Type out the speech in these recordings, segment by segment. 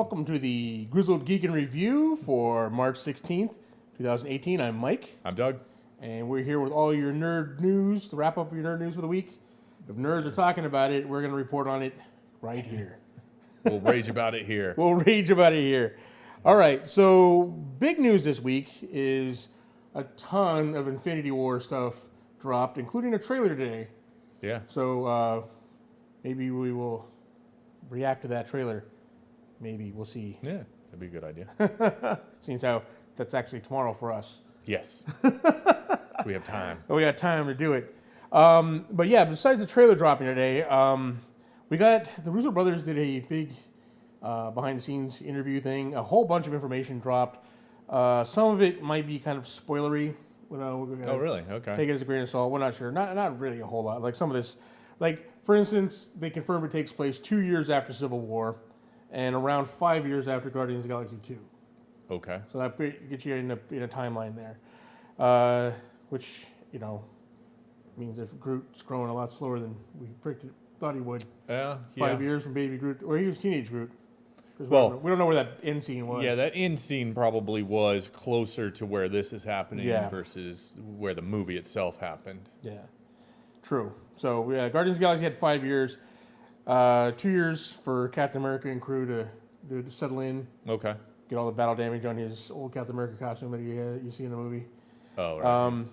Welcome to the Grizzled Geek in Review for March 16th, 2018. I'm Mike. I'm Doug. And we're here with all your nerd news, to wrap up your nerd news for the week. If nerds are talking about it, we're going to report on it right here. We'll rage about it here. We'll rage about it here. All right, so big news this week is a ton of Infinity War stuff dropped, including a trailer today. Yeah. So maybe we will react to that trailer. Maybe. We'll see. Yeah, that'd be a good idea. Seems how that's actually tomorrow for us. Yes. We have time. We got time to do it. But yeah, besides the trailer dropping today, we got the Russo brothers did a big behind-the-scenes interview thing. A whole bunch of information dropped. Some of it might be kind of spoilery. We're gonna really? Okay. Take it as a grain of salt. We're not sure. Not really a whole lot. Like some of this, like for instance, they confirmed it takes place 2 years after Civil War, and around 5 years after Guardians of the Galaxy 2. Okay. So that gets you in a timeline there, which means that Groot's growing a lot slower than we thought he would. 5 years from baby Groot, or he was teenage Groot. Well, we don't know where that end scene was. Yeah, that end scene probably was closer to where this is happening versus where the movie itself happened. Yeah, true. So Guardians of the Galaxy had 5 years. 2 years for Captain America and crew to settle in. Okay. Get all the battle damage on his old Captain America costume that you see in the movie. Oh, right.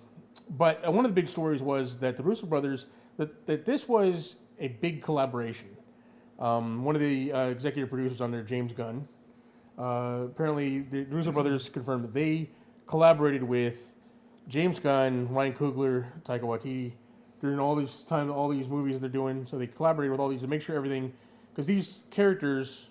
But one of the big stories was that the Russo brothers, that this was a big collaboration. One of the executive producers on there, James Gunn, apparently the Russo brothers confirmed that they collaborated with James Gunn, Ryan Coogler, Taika Waititi during all these movies they're doing. So they collaborated with all these to make sure everything, because these characters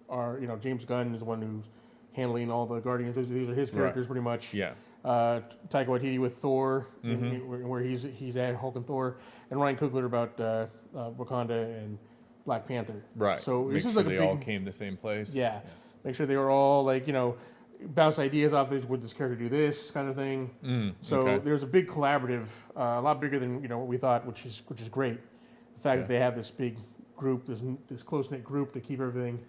are, James Gunn is the one who's handling all the Guardians. These are his characters pretty much. Yeah. Taika Waititi with Thor, where he's at Hulk and Thor, and Ryan Coogler about Wakanda and Black Panther. Right. So make this is sure like they a big, all came to the same place. Yeah. Make sure they were all bounce ideas off this. Would this character do this kind of thing? So there's a big collaborative, a lot bigger than what we thought, which is great. The fact that they have this big group, this close knit group to keep everything.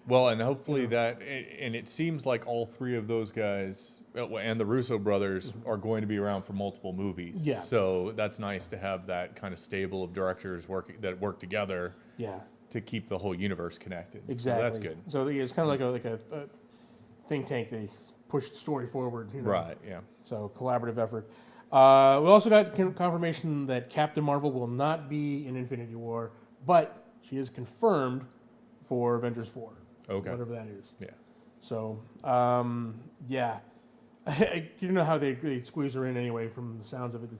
Well, and hopefully and it seems like all three of those guys and the Russo brothers are going to be around for multiple movies. Yeah. So that's nice to have that kind of stable of directors that work together. Yeah. To keep the whole universe connected. Exactly. So that's good. So it's kind of like a think tank. They push the story forward. Right. Yeah. So collaborative effort. We also got confirmation that Captain Marvel will not be in Infinity War, but she is confirmed for Avengers 4. Okay. Whatever that is. Yeah. So, yeah. You know how they squeeze her in anyway from the sounds of it.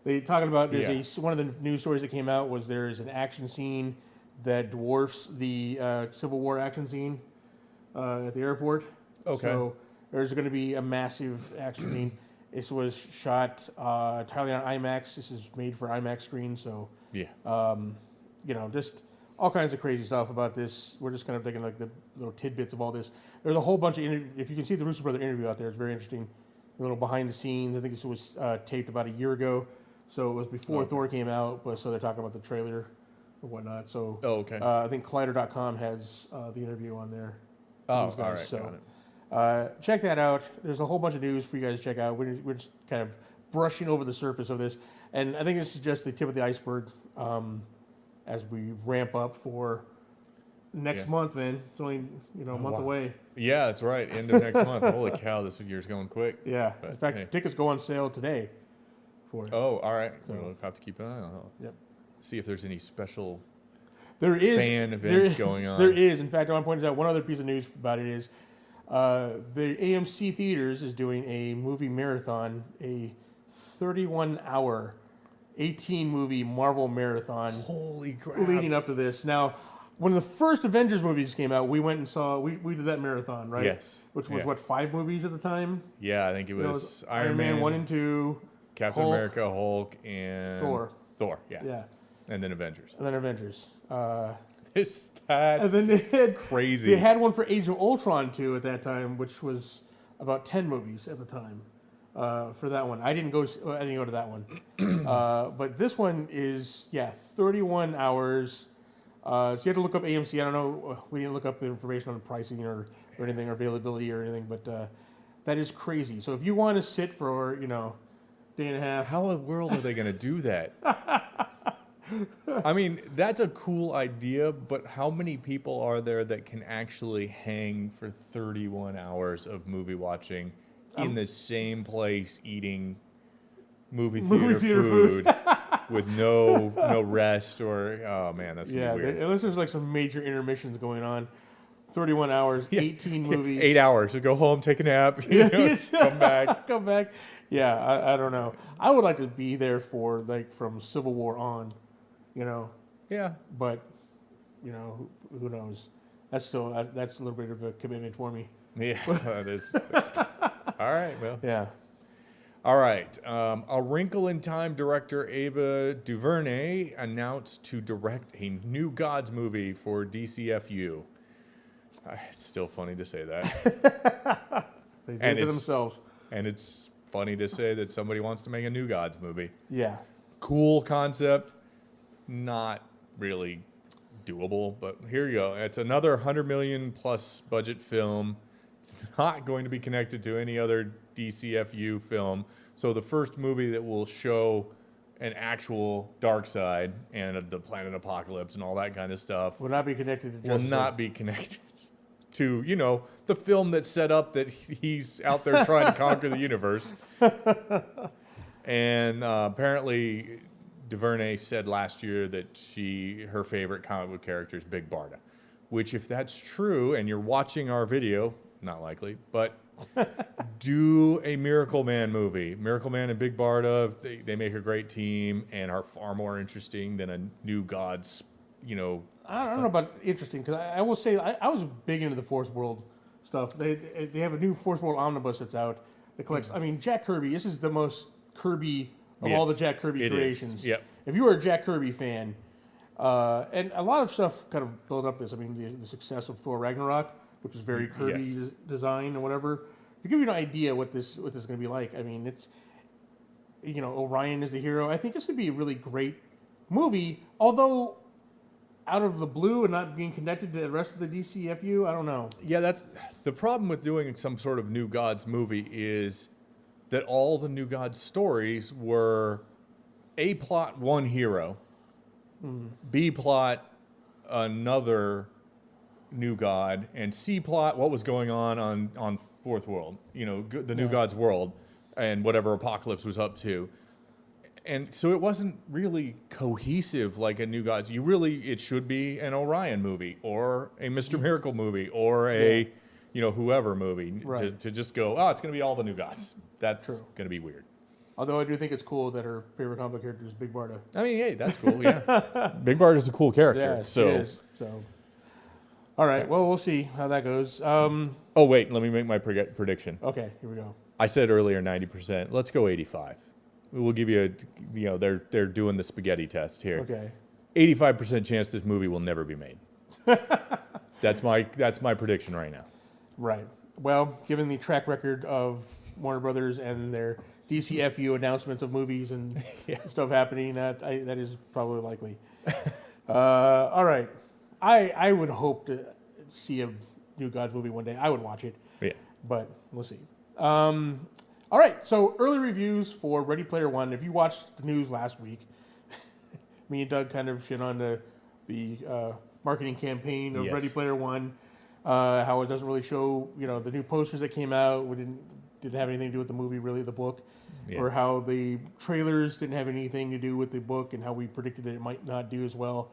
They talking about, one of the news stories that came out was there's an action scene that dwarfs the Civil War action scene at the airport. Okay. So there's going to be a massive action scene. This was shot entirely on IMAX. This is made for IMAX screens. So, just all kinds of crazy stuff about this. We're just kind of taking like the little tidbits of all this. There's a whole bunch of if you can see the Russo brother interview out there, it's very interesting. A little behind the scenes. I think this was taped about a year ago, so it was before Thor came out. But so they're talking about the trailer and whatnot. So I think Collider.com has the interview on there. Oh, guys. all right. So got it. check that out. There's a whole bunch of news for you guys to check out. We're just kind of brushing over the surface of this, and I think this is just the tip of the iceberg. As we ramp up for next month, man. It's only a month away. Yeah, that's right. End of next month. Holy cow, this year's going quick. Yeah. But, in fact, tickets go on sale today for it. Oh, all right. So we'll have to keep an eye on it. Yep. See if there's any special fan events going on. There is. In fact, I want to point out one other piece of news about it is the AMC Theaters is doing a movie marathon, a 31-hour 18-movie Marvel marathon. Holy crap. Leading up to this. Now, when the first Avengers movies came out, we went and saw, we did that marathon, right? Yes. Which was, 5 movies at the time? Yeah, I think it was Iron Man 1 and 2, Captain Hulk, America, Hulk, and Thor, yeah. And then Avengers. That's and then they had, crazy. They had one for Age of Ultron, too, at that time, which was about 10 movies at the time. For that one, I didn't go to that one, but this one is 31 hours So you had to look up AMC. I don't know. We didn't look up information on pricing or anything, or availability or anything, but that is crazy. So if you want to sit for, day and a half. How in the world are they going to do that? I mean, that's a cool idea, but how many people are there that can actually hang for 31 hours of movie watching in the same place eating movie theater food with no rest or, oh man, that's going to be weird. Unless there's like some major intermissions going on. 31 hours, 18 movies. 8 hours. So go home, take a nap, come back. Come back. Yeah, I don't know. I would like to be there for like from Civil War on, Yeah. But, who knows? That's a little bit of a commitment for me. Yeah, that is. All right, well. Yeah. All right. A Wrinkle in Time director Ava DuVernay announced to direct a New Gods movie for DCFU. It's still funny to say that. They say it to themselves. And it's funny to say that somebody wants to make a New Gods movie. Yeah. Cool concept. Not really doable, but here you go. It's another $100 million plus budget film. It's not going to be connected to any other DCFU film. So the first movie that will show an actual dark side and the planet apocalypse and all that kind of stuff will not be connected to Justice will not be connected to, the film that set up that he's out there trying to conquer the universe. And apparently DuVernay said last year that her favorite comic book character is Big Barda, which if that's true and you're watching our video, not likely, but do a Miracle Man movie. Miracle Man and Big Barda, they make a great team and are far more interesting than a New Gods, I don't know about interesting, because I will say I was big into the Fourth World stuff. They have a new Fourth World omnibus that's out that collects. I mean, Jack Kirby. This is the most Kirby of all the Jack Kirby creations. Yep. If you are a Jack Kirby fan, and a lot of stuff kind of build up this. I mean, the success of Thor Ragnarok, which is very Kirby design or whatever, to give you an idea what this is going to be like. I mean, it's Orion is the hero. I think this would be a really great movie, although out of the blue and not being connected to the rest of the DCFU, I don't know. Yeah, that's the problem with doing some sort of New Gods movie is that all the New Gods stories were A plot, one hero, B plot, another New God, and C plot, what was going on Fourth World, the New Gods world, and whatever Apocalypse was up to. And so it wasn't really cohesive like a New Gods. It should be an Orion movie or a Mr. Miracle movie or a, whoever movie to just go, it's going to be all the New Gods. That's going to be weird. Although I do think it's cool that her favorite comic book character is Big Barda. I mean, hey, that's cool, yeah. Big Barda is a cool character. Yeah, she is. So, all right, well, we'll see how that goes. Oh, wait, let me make my prediction. Okay, here we go. I said earlier 90%. Let's go 85. We'll give you they're doing the spaghetti test here. Okay. 85% chance this movie will never be made. That's my prediction right now. Right. Well, given the track record of Warner Brothers and their DCFU announcements of movies and stuff happening, that is probably likely. All right. I would hope to see a New Gods movie one day. I would watch it. Yeah. But we'll see. All right, so early reviews for Ready Player One. If you watched the news last week, me and Doug kind of shit on the marketing campaign of Ready Player One, how it doesn't really show, the new posters that came out didn't have anything to do with the movie, really, the book, or how the trailers didn't have anything to do with the book, and how we predicted that it might not do as well,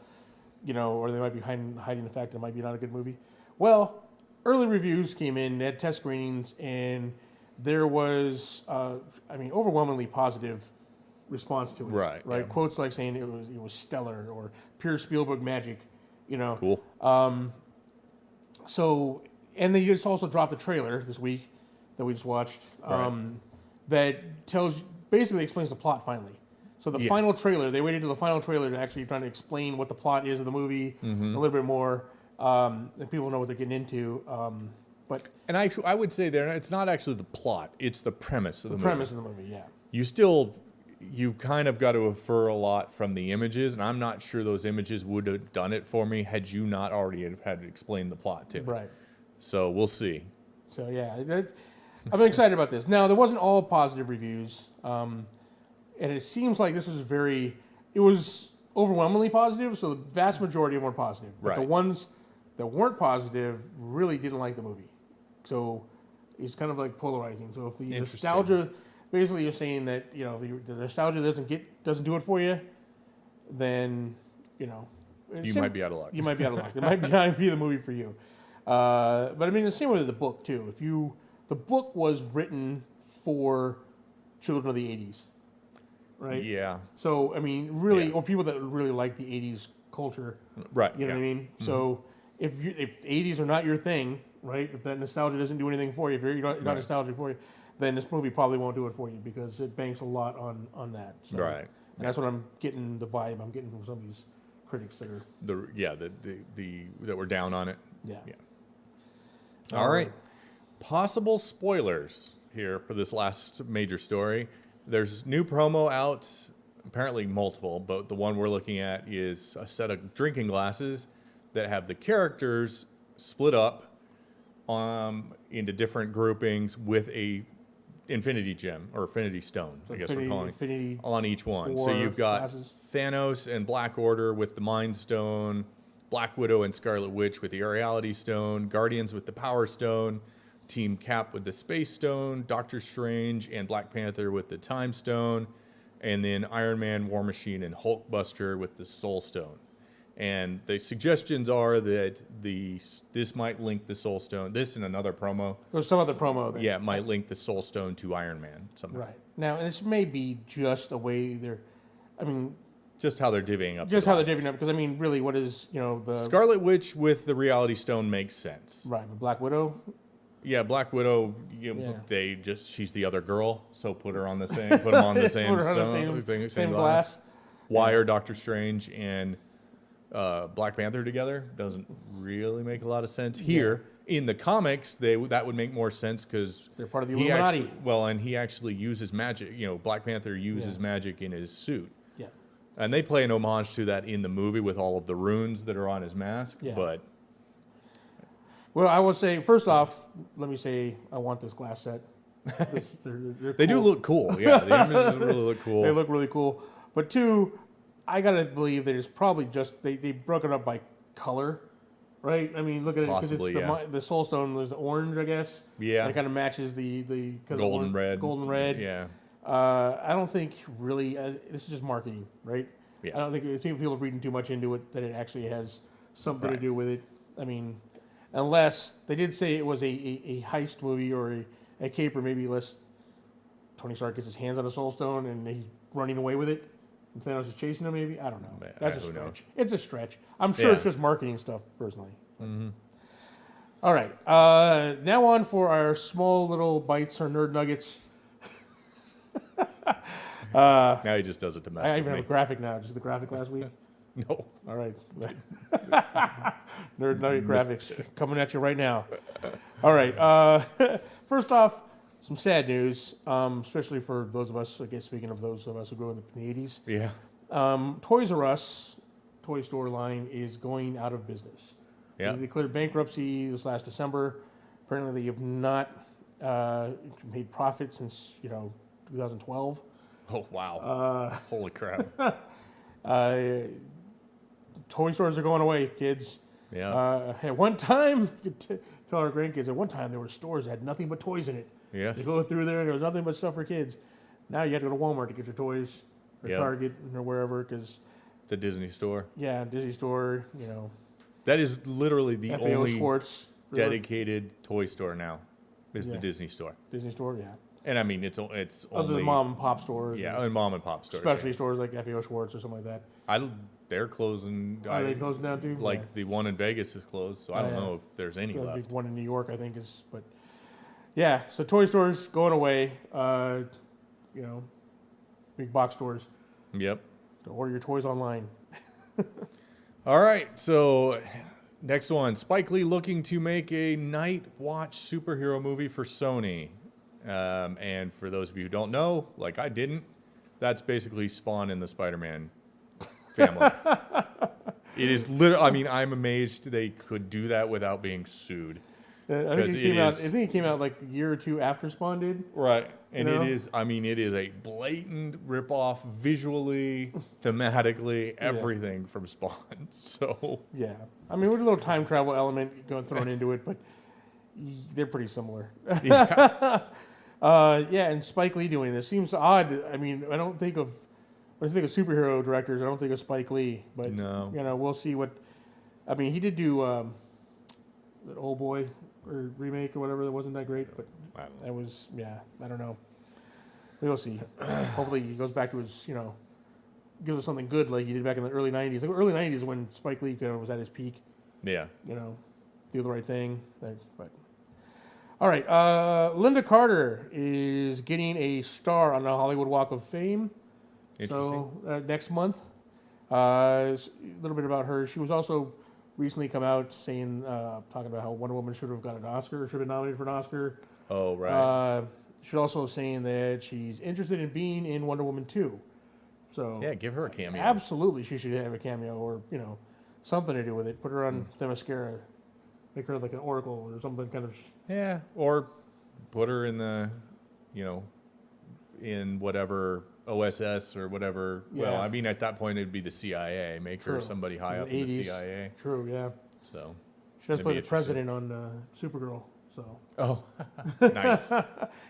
or they might be hiding the fact that it might be not a good movie. Well, early reviews came in, they had test screenings, and there was, overwhelmingly positive response to it. Right. Yeah. Quotes like saying it was stellar or pure Spielberg magic, Cool. So, and they just also dropped a trailer this week that we just watched that basically explains the plot finally. So the final trailer, they waited till the final trailer to actually try to explain what the plot is of the movie a little bit more, and people know what they're getting into. And I would say it's not actually the plot; it's the premise of the movie. Premise of the movie, yeah. You still, you kind of got to infer a lot from the images, and I'm not sure those images would have done it for me had you not already had to explain the plot to me. Right. So we'll see. So yeah, I'm excited about this. Now there wasn't all positive reviews, and it seems like this was it was overwhelmingly positive. So the vast majority of them were positive, but the Right. ones that weren't positive really didn't like the movie. So it's kind of like polarizing. So if the Interesting. nostalgia, basically you're saying that the nostalgia doesn't do it for you, then You might be out of luck. You might be out of luck. It might not be the movie for you. But I mean, the same way with the book too. The book was written for children of the '80s, right? Yeah. So I mean, really, Yeah. or people that really like the '80s culture, Right. you know what I mean? So if the '80s are not your thing, right? If that nostalgia doesn't do anything for you, if you're not Right. nostalgic for you, then this movie probably won't do it for you because it banks a lot on that. So, Right. And that's what I'm getting, the vibe I'm getting from some of these critics that are, That we're down on it. yeah. Yeah. All right. Possible spoilers here for this last major story. There's new promo out, apparently multiple, but the one we're looking at is a set of drinking glasses that have the characters split up into different groupings with a infinity gem or infinity stone, So I guess we're calling it, Infinity on each one. So 4 you've got glasses. Thanos and Black Order with the Mind Stone, Black Widow and Scarlet Witch with the Reality Stone, Guardians with the Power Stone, Team Cap with the Space Stone, Doctor Strange and Black Panther with the Time Stone, and then Iron Man, War Machine, and Hulkbuster with the Soul Stone. And the suggestions are that this might link the Soul Stone. This and another promo. There's some other promo that, Yeah, it might link the Soul Stone to Iron Man. Somehow. right. Now, and this may be just a way Just how they're divvying up. just the how they're glasses. divvying up, because I mean, really, what is, the, Scarlet Witch with the Reality Stone makes sense. right, but Black Widow, Yeah, Black Widow. Yeah. She's the other girl, so put them on the same Put her on the stone, same glass. Why are Doctor Strange and Black Panther together? Doesn't really make a lot of sense here. In the comics, that would make more sense because They're part of the Illuminati. And he actually uses magic. Black Panther uses magic in his suit. Yeah. And they play an homage to that in the movie with all of the runes that are on his mask. Yeah. But Well, I will say, first off, let me say I want this glass set. They're they do cool. look cool. Yeah, the images really look cool. They look really cool. But two, I gotta believe that it's probably just they broke it up by color, right? I mean, look at it because Possibly, it's the Soul Stone was orange, I guess. Yeah. And it kind of matches the Golden red. Golden red. Yeah. I don't think really this is just marketing, right? Yeah. I don't think people are reading too much into it that it actually has something to Right. do with it. I mean, unless they did say it was a heist movie or a caper, maybe unless Tony Stark gets his hands on a Soul Stone and he's running away with it. And Thanos is chasing him, maybe? I don't know. Man, That's a who stretch. knows? It's a stretch. I'm sure Yeah. it's just marketing stuff, personally. All right. Now on for our small little bites or nerd nuggets. Now he just does it to mess I with even me. have a graphic now. Just the graphic last week. No. All right. Nerd nugget graphics coming at you right now. All right. First off, some sad news, especially for those of us, I guess speaking of those of us who grew up in the 80s. Yeah. Toys R Us toy store line is going out of business. Yeah. They declared bankruptcy this last December. Apparently, they have not made profit since 2012. Oh wow. Holy crap. Toy stores are going away, kids. Yeah. At one time, tell our grandkids, at one time there were stores that had nothing but toys in it. Yes. You go through there and there was nothing but stuff for kids. Now you have to go to Walmart to get your toys, or Yep. Target, or wherever, because, The Disney store. Disney store, That is literally the FAO only Schwartz. dedicated toy store now. Is the Yeah. Disney store. Disney store, yeah. And I mean it's Other only than mom and pop stores. Yeah, and and mom and pop stores. specialty stores like FAO Schwartz or something like that. They're closing. Are they closing down too? Like the one in Vegas is closed, so I don't yeah. know if there's any The left. big one in New York, I think, is. But yeah, so toy stores going away. Big box stores. Yep. To order your toys online. All right, so next one. Spike Lee looking to make a night watch superhero movie for Sony. And for those of you who don't know, like I didn't, That's basically Spawn in the Spider-Man family. It is literally. I mean, I'm amazed they could do that without being sued. I think it came out like a year or two after Spawn did. Right. And You know? it is, I mean, it is a blatant ripoff visually, thematically, everything from Spawn. So, Yeah. I mean, with a little time travel element thrown into it, but they're pretty similar. yeah. Yeah, and Spike Lee doing this seems odd. I mean, when I think of superhero directors, I don't think of Spike Lee. But, No. you know, we'll see what... I mean, he did do that Old Boy or remake or whatever. That wasn't that great, but that was, yeah, I don't know. We'll see. Hopefully he goes back to his, you know, gives us something good like he did back in the early 90s. Like early 90s when Spike Lee kind of was at his peak. Yeah. You know, do the right thing. But all right, Lynda Carter is getting a star on the Hollywood Walk of Fame. So next month, a little bit about her. She was also recently come out saying, talking about how Wonder Woman should have got an Oscar, should have been nominated for an Oscar. Oh, right. She's also saying that she's interested in being in Wonder Woman 2. So yeah, give her a cameo. Absolutely, she should have a cameo or, you know, something to do with it. Put her on Themyscira. Make her like an oracle or something kind of... Yeah, or put her in the, you know, in whatever OSS or whatever. Yeah. Well, I mean, at that point, it'd be the CIA. Make her somebody high up in the CIA. True, yeah. So she does play the president on Supergirl. So. Oh, nice.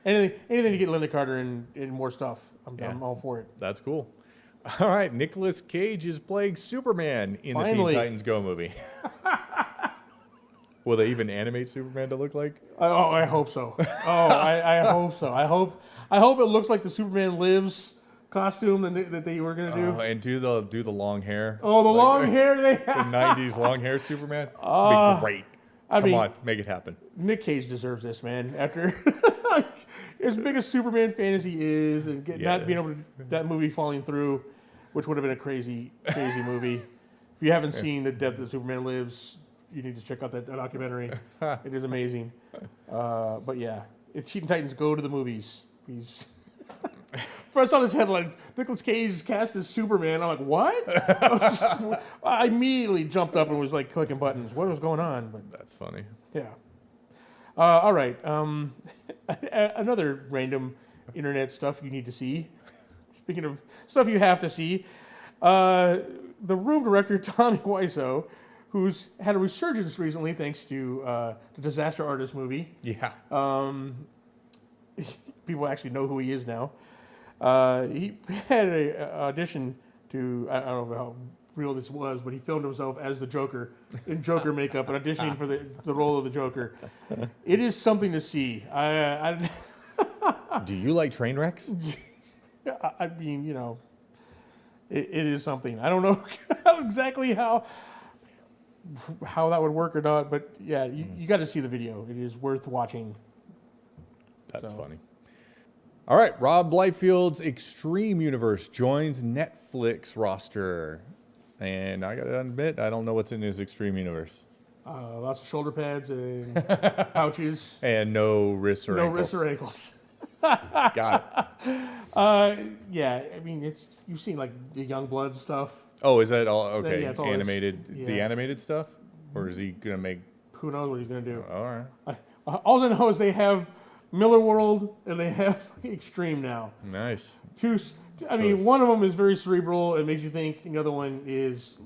anything to get Lynda Carter in more stuff. I'm all for it. That's cool. All right, Nicolas Cage is playing Superman in the Teen Titans Go movie. Will they even animate Superman to look like? Oh, I hope so. I hope so. I hope it looks like the Superman Lives costume that they were gonna do. And do the long hair. Oh, the long hair they have. The 90s long hair Superman. It'd be great. Come on, make it happen. Nick Cage deserves this, man. After as big as Superman fan as he is, and not being able to that movie falling through, which would have been a crazy movie. If you haven't seen The Death That Superman Lives, you need to check out that documentary. It is amazing. But yeah, if Teen Titans Go to the movies, he's. First, I saw this headline: Nicolas Cage cast as Superman. I'm like, what? I immediately jumped up and was like clicking buttons. What was going on? But that's funny. Yeah. All right. Another random internet stuff you need to see. Speaking of stuff you have to see, the Room director Tommy Wiseau, who's had a resurgence recently thanks to the Disaster Artist movie. Yeah. People actually know who he is now. He had an audition to, I don't know how real this was, but he filmed himself as the Joker in Joker makeup and auditioning for the role of the Joker. It is something to see. Do you like train wrecks? I mean, you know, it is something. I don't know exactly how that would work or not, but yeah, you got to see the video. It is worth watching. That's funny. All right, Rob Lightfield's Extreme Universe joins Netflix roster. And I got to admit, I don't know what's in his Extreme Universe. Lots of shoulder pads and pouches. And no wrists or ankles. No wrists or ankles. Got it. Yeah, I mean, you've seen like the Youngblood stuff. Oh, is that all? Okay, yeah, it's all animated. The animated stuff? Or is he going to make... Who knows what he's going to do. All right. All I know is they have Miller World and they have Extreme now. Nice. I mean, one of them is very cerebral and makes you think, and the other one is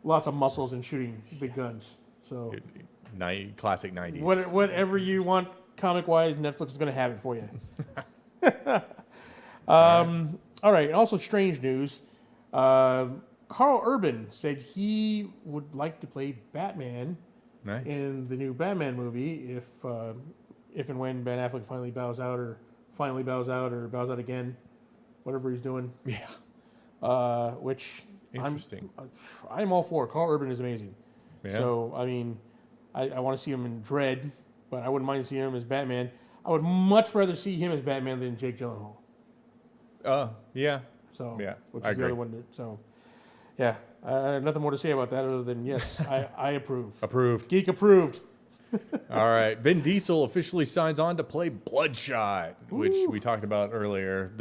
lots of muscles and shooting big guns. So, classic 90s. Whatever you want comic-wise, Netflix is going to have it for you. All right, and also strange news. Karl Urban said he would like to play Batman in the new Batman movie if and when Ben Affleck finally bows out or bows out again. Whatever he's doing. Yeah. Which interesting. I'm all for. Karl Urban is amazing. Yeah. So, I mean, I want to see him in Dredd, but I wouldn't mind seeing him as Batman. I would much rather see him as Batman than Jake Gyllenhaal. Yeah. So, yeah, which is the other one. So, yeah. I have nothing more to say about that other than, yes, I approve. Approved. Geek approved. All right. Vin Diesel officially signs on to play Bloodshot, which Ooh. we talked about earlier.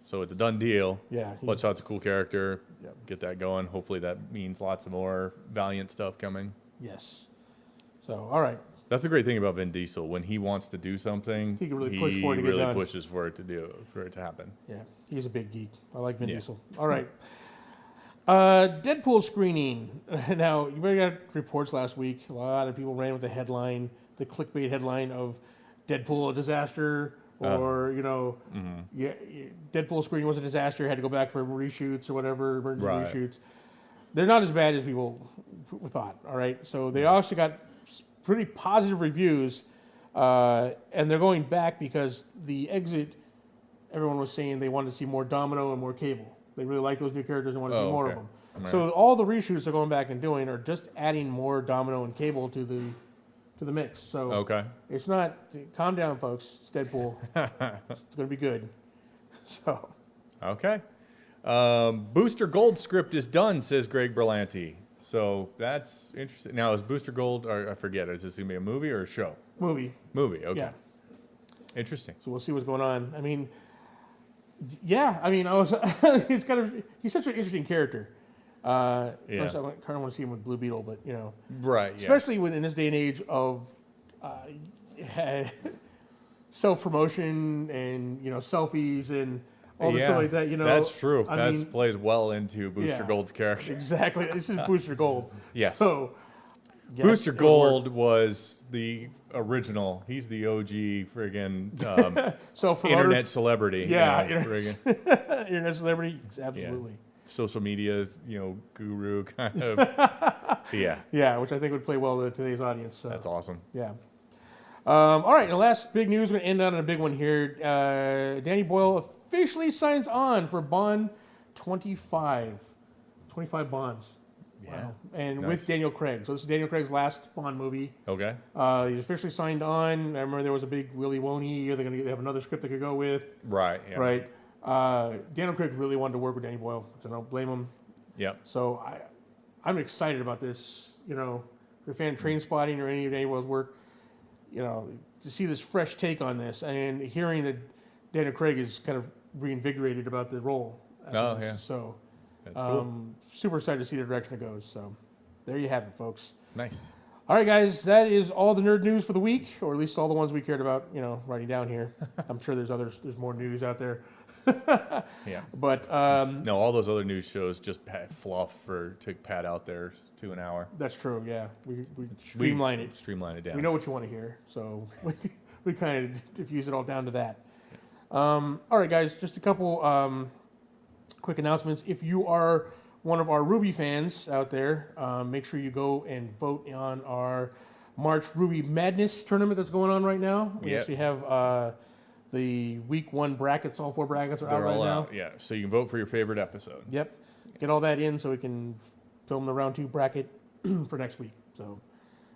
So it's a done deal. Yeah, Bloodshot's a cool character. Yep. Get that going. Hopefully that means lots of more Valiant stuff coming. Yes. So, all right. That's the great thing about Vin Diesel. When he wants to do something, He can really push for it to get done. pushes for it to happen. Yeah, he's a big geek. I like Vin Yeah. Diesel. All right. Deadpool screening. Now, you already got reports last week. A lot of people ran with the headline, the clickbait headline of Deadpool a disaster, or, yeah, Deadpool screening was a disaster, had to go back for reshoots or whatever, emergency Right. reshoots. They're not as bad as people thought, all right? So they also got pretty positive reviews, and they're going back because the exit, everyone was saying they wanted to see more Domino and more Cable. They really like those new characters and want to see more of them. Right. So all the reshoots they're going back and doing are just adding more Domino and Cable to the mix. So Okay. it's not. Calm down, folks. It's Deadpool. It's going to be good. So Okay. Booster Gold script is done, says Greg Berlanti. So that's interesting. Now, is Booster Gold, or I forget, is this going to be a movie or a show? movie. Movie, okay. Yeah. Interesting. So we'll see what's going on. I mean, yeah. I mean, I was. He's such an interesting character. Yeah. First, I kind of want to see him with Blue Beetle, but Right, yeah. especially in this day and age of self promotion and selfies and all this stuff like that. That's true. I That mean, plays well into Booster yeah. Gold's character. exactly. This is Booster Gold. Yes. So yeah, Booster it'll Gold was the original. He's the OG friggin' self-promoter. internet celebrity. Yeah, friggin' internet celebrity. Absolutely. social media, guru kind of. Yeah. Yeah, which I think would play well to today's audience. So. That's awesome. Yeah. All right, the last big news, we're going to end on a big one here. Danny Boyle officially signs on for Bond 25. 25 Bonds. Yeah. Wow. And Nice. with Daniel Craig. So this is Daniel Craig's last Bond movie. Okay. He's officially signed on. I remember there was a big Willy Woney. They're going to have another script they could go with. Right. Yeah. Right. Daniel Craig really wanted to work with Danny Boyle, so I don't blame him. Yep. So I'm excited about this. If you're a fan of Train Spotting or any of Danny Boyle's work, to see this fresh take on this and hearing that Daniel Craig is kind of reinvigorated about the role. Oh, yeah. So That's cool. super excited to see the direction it goes. So there you have it, folks. Nice. All right, guys, that is all the nerd news for the week, or at least all the ones we cared about, writing down here. I'm sure there's more news out there. Yeah. But No, all those other news shows just fluff to pad out there to an hour. that's true, yeah. We streamline it. Streamline it down. We know what you want to hear, so we kind of diffuse it all down to that. All right, guys, just a couple quick announcements. If you are one of our Ruby fans out there, make sure you go and vote on our March Ruby Madness tournament that's going on right now. We Yep. actually have the week 1 brackets, all 4 brackets are out They're right all now. out. Yeah. So you can vote for your favorite episode. Yep. Get all that in so we can film the round 2 bracket for next week. So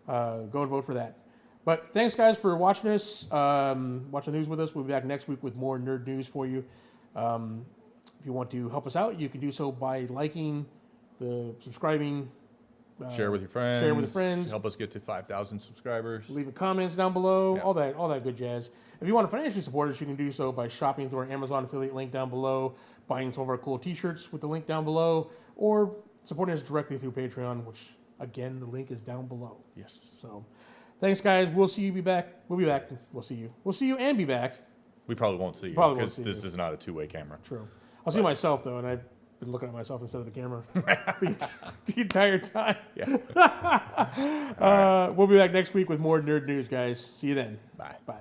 go and vote for that. But thanks, guys, for watching us, watching the news with us. We'll be back next week with more nerd news for you. If you want to help us out, you can do so by liking, subscribing. Share with your friends. Share with your friends. Help us get to 5,000 subscribers. Leaving comments down below, Yeah. all that good jazz. If you want to financially support us, you can do so by shopping through our Amazon affiliate link down below, buying some of our cool T-shirts with the link down below, or supporting us directly through Patreon, which again the link is down below. Yes. So, thanks, guys. We'll see you. Be back. We'll be back. We'll see you. We'll see you and be back. We probably won't see you Probably won't because see this you. is not a two-way camera. True. I'll see myself though, and I've been looking at myself instead of the camera the entire time. Yeah. We'll be back next week with more nerd news, guys. See you then. Bye. Bye.